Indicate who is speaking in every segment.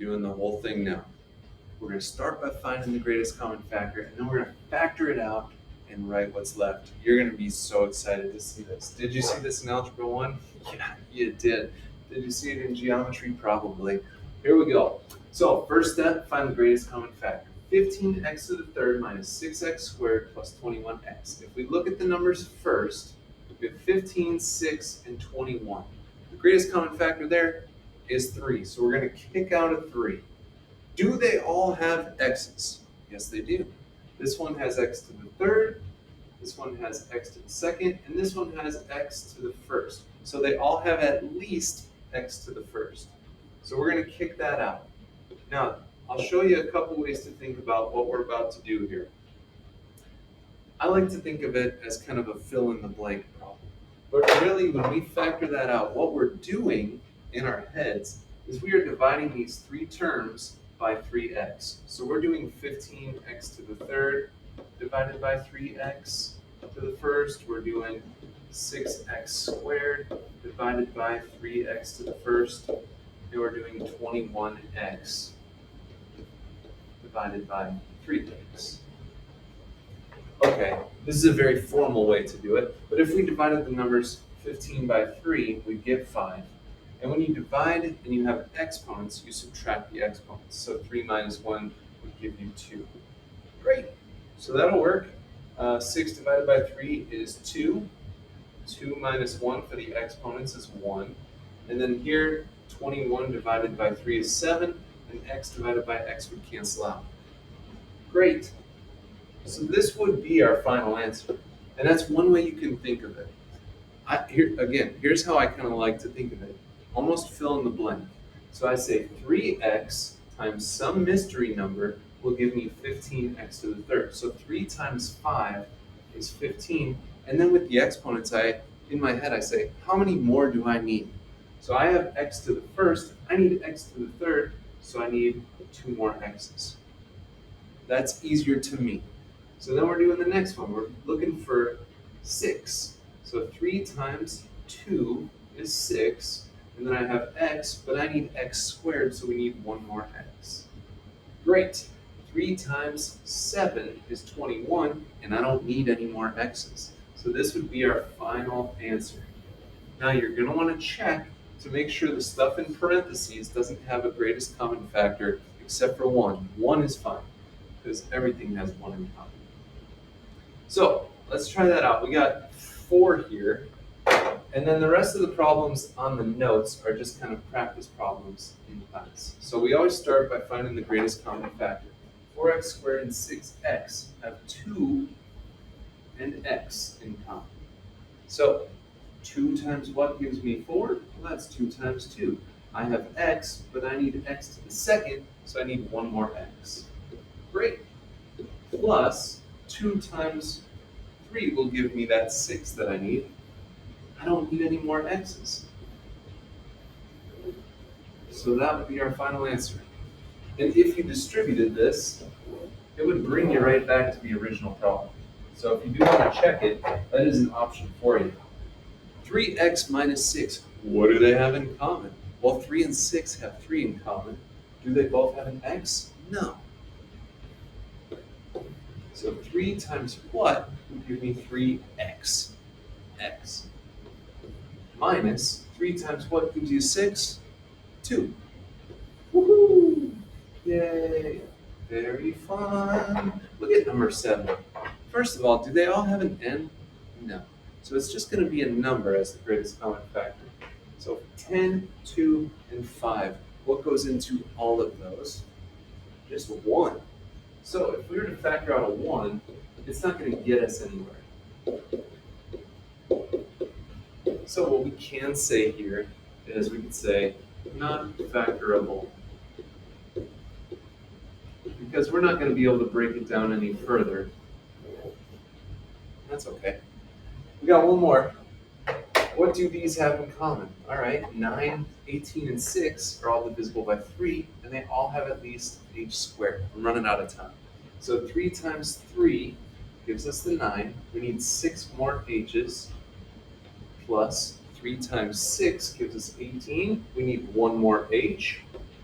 Speaker 1: doing the whole thing now. We're going to start by finding the greatest common factor, and then we're going to factor it out and write what's left. You're going to be so excited to see this. Did you see this in Algebra 1? Yeah, you did. Did you see it in geometry? Probably. Here we go. So first step, find the greatest common factor. 15x to the third minus 6x squared plus 21x. If we look at the numbers first, we have 15, 6, and 21. The greatest common factor there is 3. So we're going to kick out a 3. Do they all have x's? Yes, they do. This one has x to the third, this one has x to the second, and this one has x to the first. So they all have at least x to the first. So we're going to kick that out. Now, I'll show you a couple ways to think about what we're about to do here. I like to think of it as kind of a fill-in-the-blank problem. But really, when we factor that out, what we're doing in our heads is we are dividing these three terms by 3x. So we're doing 15x to the third divided by 3x to the first. We're doing 6x squared divided by 3x to the first. And we're doing 21x divided by 3x. Okay, this is a very formal way to do it, but if we divided the numbers 15 by 3, we'd get 5. And when you divide and you have exponents, you subtract the exponents. So 3 minus 1 would give you 2. Great, so that'll work. 6 divided by 3 is 2. 2 minus 1 for the exponents is 1. And then here, 21 divided by 3 is 7, and x divided by x would cancel out. Great. So this would be our final answer. And that's one way you can think of it. Here's how I kind of like to think of it. Almost fill in the blank. So I say 3x times some mystery number will give me 15x to the third. So 3 times 5 is 15. And then with the exponents, in my head I say, how many more do I need? So I have x to the first, I need x to the third, so I need 2 more x's. That's easier to me. So then we're doing the next one. We're looking for 6. So 3 times 2 is 6. And then I have x, but I need x squared, so we need 1 more x. Great. 3 times 7 is 21, and I don't need any more x's. So this would be our final answer. Now you're going to want to check to make sure the stuff in parentheses doesn't have a greatest common factor except for 1. 1 is fine, because everything has 1 in common. So let's try that out. We got 4 here. And then the rest of the problems on the notes are just kind of practice problems in class. So we always start by finding the greatest common factor. 4x squared and 6x have 2 and x in common. So 2 times what gives me 4? Well, that's 2 times 2. I have x, but I need x to the second, so I need 1 more x. Great. Plus 2 times 3 will give me that 6 that I need. I don't need any more x's. So that would be our final answer. And if you distributed this, it would bring you right back to the original problem. So if you do want to check it, that is an option for you. 3x minus 6, what do they have in common? Well, 3 and 6 have 3 in common. Do they both have an x? No. So 3 times what would give me 3x? X. Minus 3 times what gives you 6? 2. Woohoo! Yay! Very fun. Look at number 7. First of all, do they all have an n? No. So it's just going to be a number as the greatest common factor. So 10, 2, and 5. What goes into all of those? Just 1. So if we were to factor out a 1, it's not going to get us anywhere. So what we can say here is we can say not factorable, because we're not going to be able to break it down any further. That's okay. We got one more. What do these have in common? All right, 9, 18, and 6 are all divisible by 3, and they all have at least h squared. I'm running out of time. So 3 times 3 gives us the 9. We need 6 more h's, plus 3 times 6 gives us 18. We need 1 more h,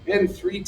Speaker 1: and 3